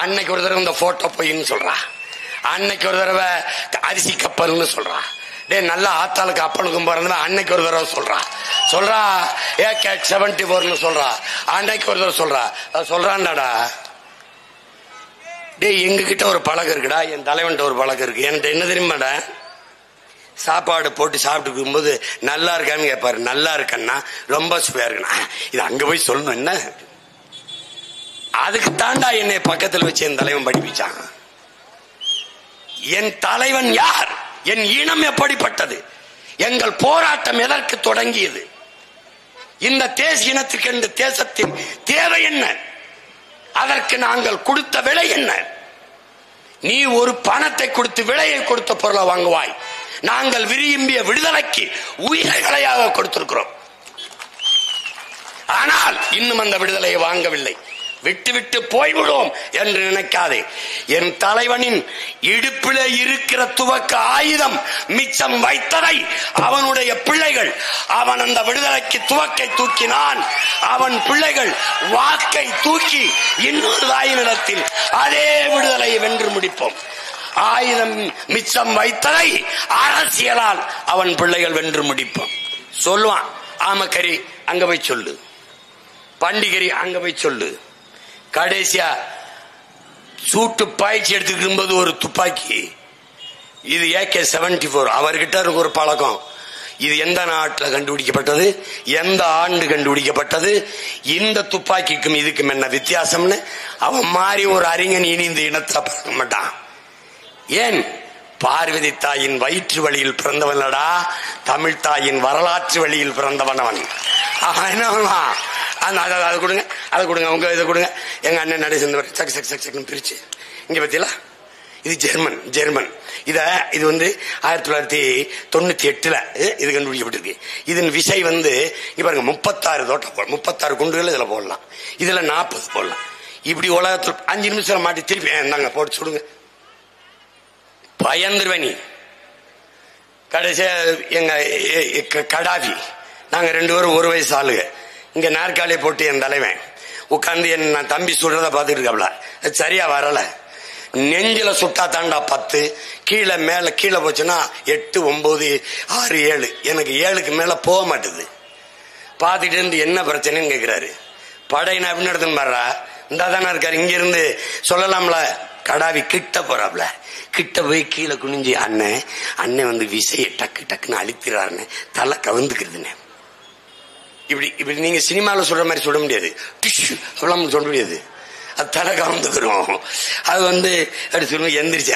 அன்னைக்கு ஒரு தடவை இந்த போட்டோ பொய்ன்னு சொல்றா, அன்னைக்கு ஒரு தடவை அரிசி கப்பல்னு சொல்றா, டே நல்ல ஆத்தாளுக்கு அப்பனுக்கும் பிறந்த அன்னைக்கு ஒரு தடவை சொல்றா AK-74 சொல்றா, அன்னைக்கு ஒரு தடவை சொல்றான்டாடா. டே எங்க கிட்ட ஒரு பழக்கம் இருக்குடா, என் தலைவன்ட்ட ஒரு பழக்கம் இருக்கு. என்கிட்ட என்ன தெரியுமாடா, சாப்பாடு போட்டு சாப்பிட்டு இருக்கும்போது நல்லா இருக்கான்னு கேட்பாரு. நல்லா இருக்கன்னா ரொம்ப சுவையா இருக்குண்ணா, இது அங்க போய் சொல்லணும் என்ன. அதுக்கு தாண்டா என்னை பக்கத்தில் வச்சு என் தலைவன் படிப்பிச்சான். என் தலைவன் யார்? என் இனம் எப்படிப்பட்டது? எங்கள் போராட்டம் எதற்கு தொடங்கியது? இந்த தேசிய இனத்துக்கு இந்த தேசத்தின் தேவை என்ன? அதற்கு நாங்கள் கொடுத்த விலை என்ன? நீ ஒரு பணத்தை கொடுத்து விலையை கொடுத்த பொருளை வாங்குவாய். நாங்கள் விரும்பிய விடுதலைக்கு உயிர்களையாக கொடுத்திருக்கிறோம். ஆனால் இன்னும் அந்த விடுதலையை வாங்கவில்லை. விட்டு போய்விடும் என்று நினைக்காதே. என் தலைவனின் இடுப்பிலே இருக்கிற துவக்க ஆயுதம் மிச்சம் வைத்ததை அவனுடைய பிள்ளைகள், அவன் அந்த விடுதலைக்கு துவக்கை தூக்கினான், அவன் பிள்ளைகள் வாக்கை தூக்கி இன்னொரு தாயினிடத்தில் அதே விடுதலையை வென்று முடிப்போம். ஆயுதம் மிச்சம் வைத்ததை அரசியலால் அவன் பிள்ளைகள் வென்று முடிப்போம். சொல்லுவான், ஆமக்கரி அங்க போய் சொல்லு, பண்டிகரி அங்க போய் சொல்லு. கடைசியா சூட்டு பாய்ச்சி எடுத்துக்கும் போது ஒரு துப்பாக்கி, இது AK-74. அவர்கிட்ட இருக்கு ஒரு பழக்கம். இது எந்த நாட்டில் கண்டுபிடிக்கப்பட்டது, எந்த ஆண்டு கண்டுபிடிக்கப்பட்டது, இந்த துப்பாக்கிக்கும் இதுக்கும் என்ன வித்தியாசம்னு அவன் மாறி ஒரு அறிஞன் இனி இந்த இனத்தை பார்க்க மாட்டான். ஏன்? பார்வதி தாயின் வயிற்று வழியில் பிறந்தவனடா, தமிழ் தாயின் வரலாற்று வழியில் பிறந்தவன் அவன். என்ன அதை கொடுங்க, அதை கொடுங்க, உங்க இதை கொடுங்க. எங்க அண்ணன் நடை சேர்ந்து சக்கு சக்கு சக்கு சக்குன்னு பிரிச்சு இங்க பத்தியெல்லாம் இது ஜெர்மன். இது வந்து 1998 இது கண்டுபிடிக்கப்பட்டிருக்கு. இதன் விசை வந்து பாருங்க 36 தோட்டம் 36 குண்டுகள் இதுல போடலாம், இதுல 40 போடலாம். இப்படி உலகத்தில் 5 நிமிஷம் மாட்டி திருப்பி நாங்க போட்டு சுடுங்க, பயந்துருவனி. கடைசியா எங்க கடாவி நாங்க 2 பேரும் 1 வயசு ஆளுங்க. இங்க நாற்காலியை போட்டு என் தலைவன் உட்கார்ந்து என் தம்பி சுடுறத பாத்துட்டு இருக்காப்ல. சரியா வரல, நெஞ்சில சுட்டா தாண்டா 10, கீழே மேல கீழே போச்சுன்னா 8, 9, 6, 7. எனக்கு 7க்கு மேல போக மாட்டுது. பாத்துட்டு இருந்து என்ன பிரச்சனைன்னு கேக்குறாரு. படையினா அப்படின்னு எடுத்துன்னு பாடுறா, இந்தா தானே இருக்காரு, இங்க இருந்து சொல்லலாம்ல. கடாவி கிட்ட போறாப்ல, கிட்ட போய் கீழே குனிஞ்சு அண்ணன் வந்து விசையை டக்கு டக்குன்னு அழித்திறாருன்னு தலை கவுந்துக்கிறதுன்னு. இப்படி நீங்க சினிமாவில் சொல்ற மாதிரி சொல்ல முடியாது, டிஷ்யூ அவ்வளவு சொல்ல முடியாது. அது தலை கவுந்துக்கிறோம். அது வந்து அப்படி சொல்லுவோம் எந்திரிச்சு.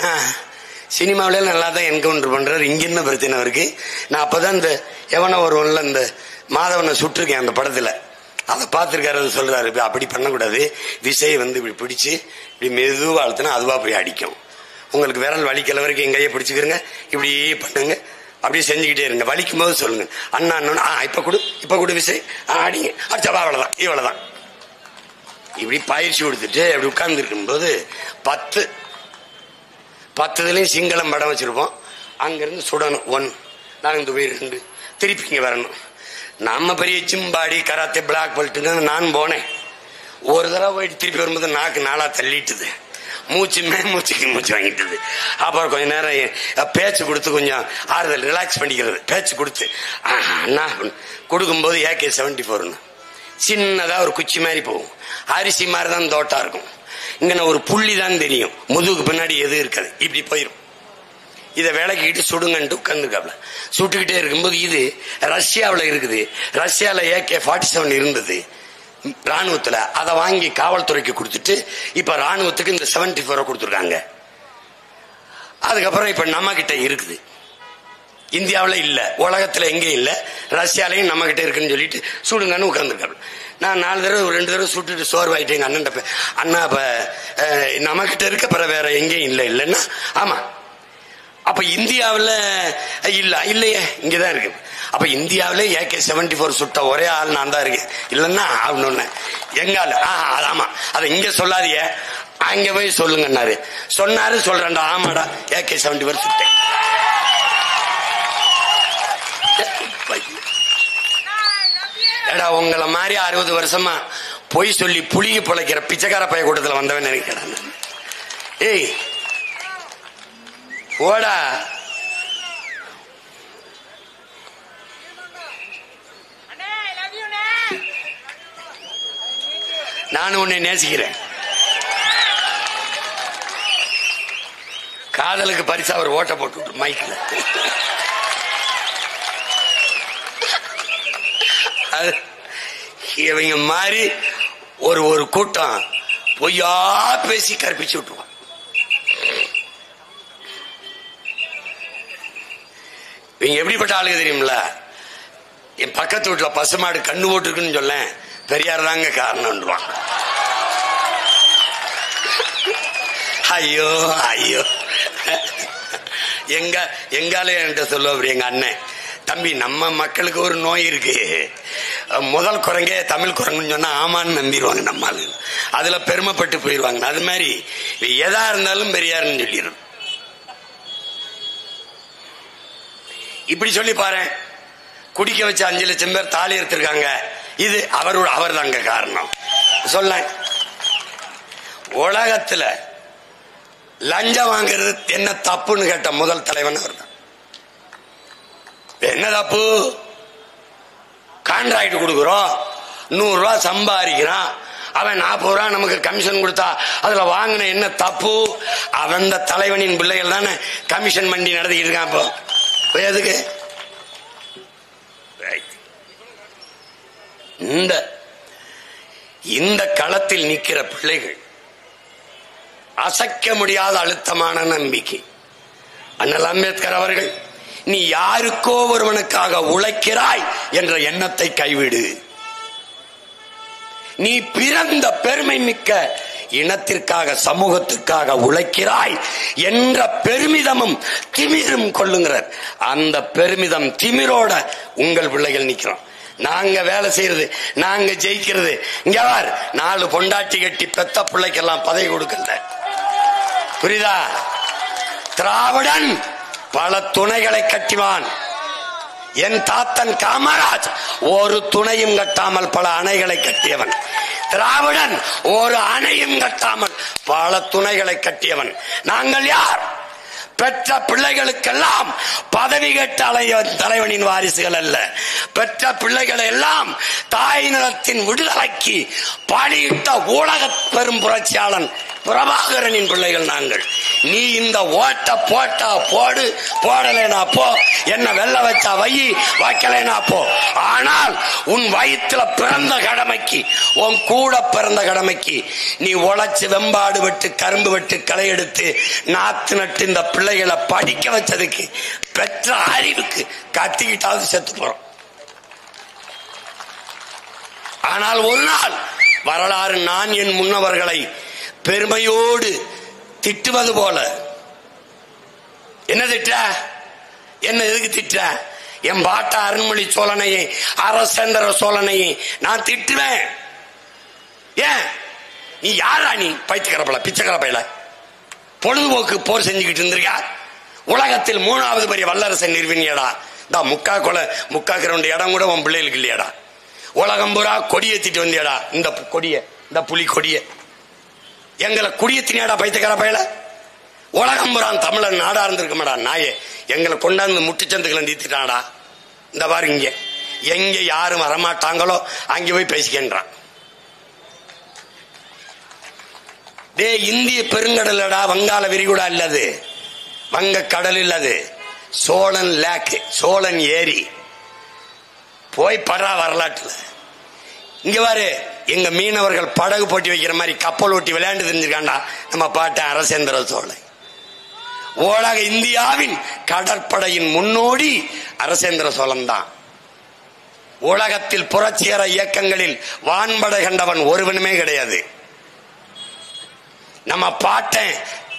சினிமாவில நல்லா தான் என்கவுண்டர் பண்றாரு, இங்க என்ன பிரச்சனை இருக்கு. நான் அப்பதான் இந்த எவன ஒருவன்ல இந்த மாதவனை சுட்டிருக்கேன் அந்த படத்துல, அதை பார்த்திருக்காரு. சொல்றாரு அப்படி பண்ணக்கூடாது, விசையை வந்து இப்படி பிடிச்சு இப்படி மெதுவா அழுத்தினா அதுவா போய் அடிக்கும். உங்களுக்கு விரல் வலிக்கல வரைக்கும் என் கையை பிடிச்சுக்கிறங்க, இப்படி பண்ணுங்க, அப்படியே செஞ்சுக்கிட்டே இருங்க. வலிக்கும் போது சொல்லுங்க அண்ணா இப்ப கொடு விசை அடிங்க, அடிச்சவா அவ்வளவுதான், இவ்வளவுதான். இப்படி பயிற்சி கொடுத்துட்டு அப்படி உட்கார்ந்து இருக்கும் போது 10 சிங்களம் படம் வச்சிருப்போம். அங்கிருந்து சுடணும் 1, நாங்க 2 திருப்பி இங்க வரணும். நம்ம பெரிய சிம்பாடி கராத்தே பிளாக் பெல்ட் நான் போனேன். ஒரு தடவை போயிட்டு திருப்பி வரும்போது நாக்கு 4 தள்ளிட்டுது, மூச்சு வாங்கிட்டுது. அப்புறம் கொஞ்ச நேரம் பேச்சு கொடுத்து கொஞ்சம் ஆறுதல் ரிலாக்ஸ் பண்ணிக்கிறது. பேச்சு கொடுத்து அண்ணா கொடுக்கும்போது AK-74 சின்னதா ஒரு குச்சி மாதிரி போகும், அரிசி மாதிரி தான் தோட்டா இருக்கும். இங்க ஒரு புள்ளி தான் தெரியும், முதுகுக்கு பின்னாடி எது இருக்காது, இப்படி போயிடும். இதை விளக்கிட்டு சுடுங்கன்ட்டு உட்கார்ந்துருக்காப்ல. சுட்டுக்கிட்டே இருக்கும்போது இது ரஷ்யாவில் இருக்குது. ரஷ்யால AK-47 இருந்தது ராணுவத்துல, அதை வாங்கி காவல்துறைக்கு கொடுத்துட்டு இப்ப ராணுவத்துக்கு இந்த 74 கொடுத்துருக்காங்க. அதுக்கப்புறம் இப்ப நம்ம கிட்ட இருக்குது. இந்தியாவில் இல்ல, உலகத்துல எங்கேயும் இல்ல, ரஷ்யாலையும் நம்ம கிட்ட இருக்குன்னு சொல்லிட்டு சுடுங்கன்னு உட்கார்ந்துருக்காரு. நான் 4 தடவை 2 தடவை சுட்டுட்டு சோர்வாயிட்டேன். எங்க அண்ணன் அண்ணா இப்ப நம்ம கிட்ட இருக்க பிற வேற எங்கேயும் இல்லைன்னா ஆமா. அப்ப இந்தியாவில் இல்லையே, இங்கதான் இருக்கு. அப்ப இந்தியாவிலே AK-74 சுட்ட ஒரே ஆள் நான் தான் இருக்கேன், இல்லன்னா அப்படின்னு எங்கால ஆமா, அதை இங்க சொல்லாதிய அங்க போய் சொல்லுங்கன்னாரு. சொன்னாரு, சொல்றேன்டா, ஆமாடா AK-74 சுட்டேன். ஏடா உங்களை மாதிரி 60 வருஷமா பொய் சொல்லி புளிய பிழைக்கிற பிச்சைக்கார பைய கூட்டத்தில் வந்தவன் நினைக்கிறேன். ஏய் ஓடா, நானும் உன்னை நேசிக்கிறேன். காதலுக்கு பரிசா அவர் ஓட்ட போட்டு மைக்கில் இவங்க மாதிரி ஒரு கூட்டம் பொய்யா பேசி கற்பிச்சு விட்டுருவான். இவங்க எப்படிப்பட்ட ஆளுங்க தெரியுமில்ல? என் பக்கத்து வீட்டுல பசுமாடு கண்ணு போட்டுருக்குன்னு சொல்ல, பெரியார் தாங்க காரணம். ஐயோ ஐயோ, எங்கால என்கிட்ட சொல்லுவாரு எங்க அண்ணன், தம்பி நம்ம மக்களுக்கு ஒரு நோய் இருக்கு, முதல் குரங்கே தமிழ் குரங்குன்னு சொன்னா ஆமான்னு நம்பிடுவாங்க நம்ம ஆளு, அதுல பெருமைப்பட்டு போயிடுவாங்க. அது மாதிரி எதா இருந்தாலும் பெரியாருன்னு சொல்லிடுறது. இப்படி சொல்லி பாரு, குடிக்க வச்ச 5 லட்சம் பேர் தாலி எடுத்திருக்காங்க, இது அவர் தாங்க காரணம். சொல்ல உலகத்துல லஞ்சம் வாங்கிறது என்ன தப்புன்னு கேட்ட முதல் தலைவன் அவர் தான். என்ன தப்பு? கான்ட்ராக்ட் கொடுக்கிறோம், 100 ரூபாய் சம்பாதிக்கிறான், அவன் 40 ரூபாய் நமக்கு கமிஷன் கொடுத்தா அதுல வாங்கின என்ன தப்பு? அவன் தலைவனின் பிள்ளைகள் தானே கமிஷன் மண்டி நடத்திக்கிட்டு இருக்கான். இப்போ எதுக்கு இந்த களத்தில் நிற்கிற பிள்ளைகள் அசைக்க முடியாத அழுத்தமான நம்பிக்கை. அண்ணல் அம்பேத்கர் அவர்கள், நீ யாருக்கோ ஒருவனுக்காக உழைக்கிறாய் என்ற எண்ணத்தை கைவிடு, நீ பிறந்த பெருமை மிக்க இனத்திற்காக சமூகத்திற்காக உழைக்கிறாய் என்ற பெருமிதமும் திமிரும் கொள்ளுங்கிறார். அந்த பெருமிதம் திமிரோட உங்கள் பிள்ளைகள் நிக்கிறோம். நாங்க வேலை செய்யறது, நாங்க ஜெயிக்கிறது. இங்க வார், 4 பொண்டாட்டி கட்டி பெத்த பிள்ளைக்கெல்லாம் பதவி கொடுக்கல. புரியுதா? திராவிடன் பல துணைகளை கட்டிவான். என் தாத்தன் காமராஜ் ஒரு துணையும் கட்டாமல் பல அணைகளை கட்டியவன். திராவிடன் ஒரு அணையும் கட்டாமல் பல துணைகளை கட்டியவன். நாங்கள் யார்? பெற்ற பிள்ளைகளுக்கெல்லாம் பதவி கேட்ட தலைவனின் வாரிசுகள் அல்ல. பெற்ற பிள்ளைகளை எல்லாம் தாய் நிலத்தின் விடுதலைக்கு பாடியிட்ட ஊடக பெரும் புரட்சியாளன் பிரபாகரனின் பிள்ளைகள் நாங்கள். நீ இந்த ஓட்ட போட்டா போடு, போடலைனா போ, என்ன வெள்ள வச்சா வை, வைக்கலைனா போ. ஆனால் உன் வயிற்றுல பிறந்த கடமைக்கு, உன் கூட பிறந்த கடமைக்கு நீ உழைச்சு வெம்பாடு விட்டு கரும்பு விட்டு களை எடுத்து நாத்து நட்டு இந்த பிள்ளைகளை படிக்க வச்சதுக்கு பெற்ற அறிவுக்கு கத்திக்கிட்டாவது செத்து போறோம். ஆனால் ஒரு நாள் வரலாறு நான் என் முன்னவர்களை பெருமையோடு திட்டுவது போல, என்ன திட்ட, என்ன எதுக்கு திட்ட? என் பாட்டா அருண்மொழி சோழனையை, அரசேந்திர சோழனையை நான் திட்டுவேன். ஏன்? நீ யாரா? நீ பைத்தியக்கார பிச்சைக்கார பையல பொழுதுபோக்கு போர் செஞ்சுக்கிட்டு இருந்திருக்கா? உலகத்தில் 3வது பெரிய வல்லரசை நிறுவினியடா. இந்த முக்கா கிரவுண்ட் இடம் கூட உன் பிள்ளைகளுக்கு இல்லையாடா? உலகம் பூரா கொடியேத்திட்டு வந்தியடா. இந்த கொடிய, இந்த புலி கொடிய எங்களை குடியத்தினியாடா பைத்தியக்கார பையல? உலகம் புறான் தமிழன் நாடா இருந்திருக்க மாடா நாயே. எங்களை கொண்டாந்து முட்டுச்சந்துக்களை நீத்திட்டாடா. இந்த பாரு, இங்க எங்க யாரும் வரமாட்டாங்களோ அங்க போய் பேசிக்கின்றான். டே, இந்திய பெருங்கடலடா, வங்காள விரிகுடா இல்லது, வங்க கடல் இல்லது, சோழன் லேக், சோழன் ஏரி. போய் படுறா வரலாற்றுல. இங்க பாரு, எங்க மீனவர்கள் படகு போட்டி வைக்கிற மாதிரி கப்பல் ஓட்டி விளையாண்டு தெரிஞ்சிருக்காண்டா நம்ம பாட்ட அரசேந்திர சோழன். உலக இந்தியாவின் கடற்படையின் முன்னோடி அரசேந்திர சோழன் தான். உலகத்தில் புரட்சிகர இயக்கங்களில் வான்படை கண்டவன் ஒருவனுமே கிடையாது. நம்ம பாட்டன்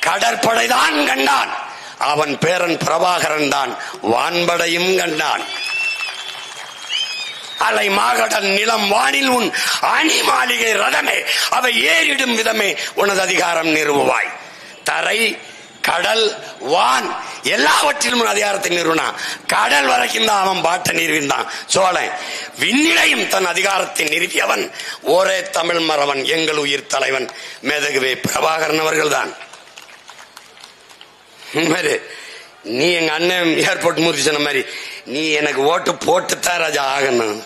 கடற்படை தான் கண்டான். அவன் பேரன் பிரபாகரன் தான் வான்படையும் கண்டான். அலை மாகடல் நிலம் வானில் உன் அணி மாளிகை ரதமே, அவை ஏறிடும் விதமே உனது அதிகாரம் நிறுவுவாய். தரை, கடல், வான் எல்லாவற்றிலும் அதிகாரத்தை நிறுவனான். கடல் வரைக்கும் தான் அவன் பாட்ட நிறுவிந்தான் சோழன். விண்ணிலையும் தன் அதிகாரத்தை நிறுவியவன் ஒரே தமிழ் மறவன், எங்கள் உயிர் தலைவன் மேதகுவே பிரபாகரன் அவர்கள் தான். நீ எங்க அண்ணன் ஏர்போர்ட் மூர்த்தி சொன்ன மாதிரி நீ எனக்கு ஓட்டு போட்டுத்தான் ராஜா ஆகணும்.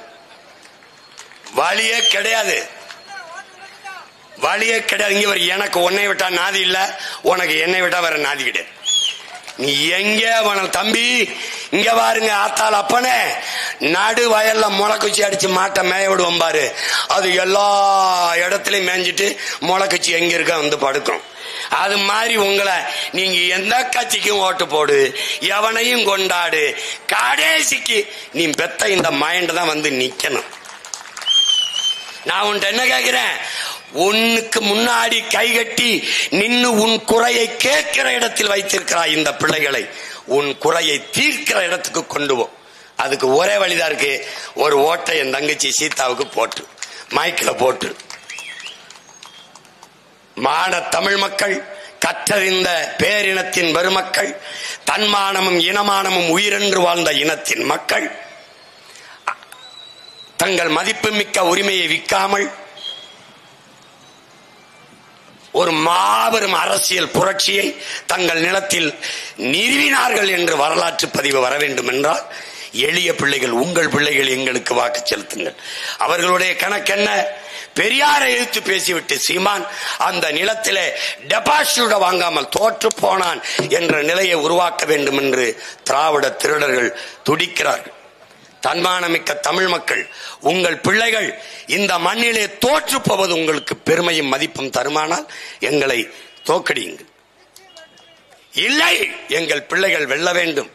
வழியே கிடையாது, வழியே கிடையாது. இங்க வர எனக்கு உன்னை விட்டா நாதி இல்ல, உனக்கு என்னை விட்டா வேற நாதி கிடையாது. நீ எங்க வேணும் தம்பி, இங்க பாருங்க ஆத்தாள் அப்பனே, நடு வயல்ல முளைக்குச்சி அடிச்சு மாட்டை மேய விடுவோம் பாரு, அது எல்லா இடத்துலயும் மேய்ஞ்சிட்டு முளைக்குச்சி எங்க இருக்க வந்து படுக்கும். அது மாதிரி உங்களை நீங்க எந்த கட்சிக்கும் ஓட்டு போடு, எவனையும் கொண்டாடு, கடைசிக்கு நீ பெத்த இந்த மைண்ட் தான் வந்து நிக்கணும். நான் உன்கிட்ட என்ன கேட்கிறேன், உன்னுக்கு முன்னாடி கைகட்டி நின்னு உன் குறையை கேட்கிற இடத்தில் வைத்திருக்கிறாய் இந்த பிள்ளைகளை. உன் குறையை தீர்க்கிற இடத்துக்கு கொண்டு போ. அதுக்கு ஒரே வழிதான் இருக்கு, ஒரு ஓட்டை என் தங்கச்சி சீதாவுக்கு போட்டு மைக்கில போட்டு. மான தமிழ் மக்கள், கற்றறிந்த பேரினத்தின் பெருமக்கள், தன்மானமும் இனமானமும் உயிரென்று வாழ்ந்த இனத்தின் மக்கள் தங்கள் மதிப்புமிக்க உரிமையை விற்காமல் ஒரு மாபெரும் அரசியல் புரட்சியை தங்கள் நிலத்தில் நிறுவினார்கள் என்று வரலாற்று பதிவு வர வேண்டும் என்றால், எளிய பிள்ளைகள், உங்கள் பிள்ளைகள் எங்களுக்கு வாக்கு செலுத்துங்கள். அவர்களுடைய கணக்கென்ன? பெரியாரை எதிர்த்து பேசிவிட்டு சீமான் அந்த நிலத்திலே டெபாசிட் வாங்காமல் தோற்று போனான் என்ற நிலையை உருவாக்க வேண்டும் என்று திராவிட திருடர்கள் துடிக்கிறார்கள். தன்மானமிக்க தமிழ் மக்கள், உங்கள் பிள்ளைகள் இந்த மண்ணிலே தோற்று போவது உங்களுக்கு பெருமையும் மதிப்பும் தருமானால் எங்களை தோக்கடியுங்கள். இல்லை, எங்கள் பிள்ளைகள் வெல்ல வேண்டும்,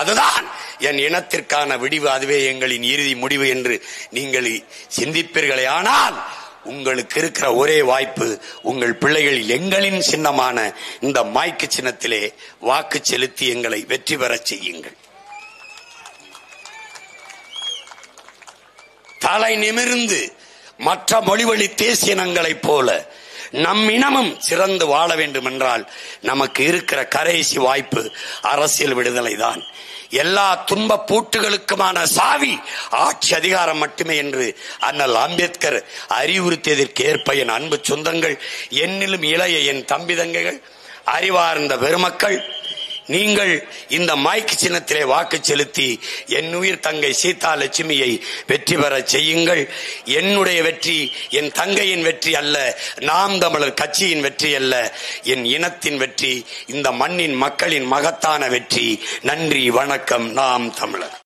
அதுதான் என் இனத்திற்கான விடிவு, அதுவே எங்களின் இறுதி முடிவு என்று நீங்கள் சிந்திப்பீர்களே. ஆனால் உங்களுக்கு இருக்கிற ஒரே வாய்ப்பு, உங்கள் பிள்ளைகள் எங்களின் சின்னமான இந்த மைக்கு சின்னத்திலே வாக்கு செலுத்தி எங்களை வெற்றி பெற செய்யுங்கள். தலை நிமிர்ந்து மற்ற மொழிவழி தேசிய இனங்களைப் போல நம் இனமும் சிறந்து வாழ வேண்டும் என்றால் நமக்கு இருக்கிற கடைசி வாய்ப்பு அரசியல் விடுதலை தான். எல்லா துன்ப பூட்டுகளுக்குமான சாவி ஆட்சி அதிகாரம் மட்டுமே என்று அண்ணல் அம்பேத்கர் அறிவுறுத்தியதற்கு ஏற்ப என் அன்பு சொந்தங்கள், என்னிலும் இளைய என் தம்பி தங்கைகள், அறிவார்ந்த பெருமக்கள், நீங்கள் இந்த மைக்கு சின்னத்திலே வாக்கு செலுத்தி என் உயிர் தங்கை சீதா லட்சுமியை வெற்றி பெற செய்யுங்கள். என்னுடைய வெற்றி என் தங்கையின் வெற்றி அல்ல, நாம் தமிழர் கட்சியின் வெற்றி அல்ல, என் இனத்தின் வெற்றி, இந்த மண்ணின் மக்களின் மகத்தான வெற்றி. நன்றி, வணக்கம். நாம் தமிழர்.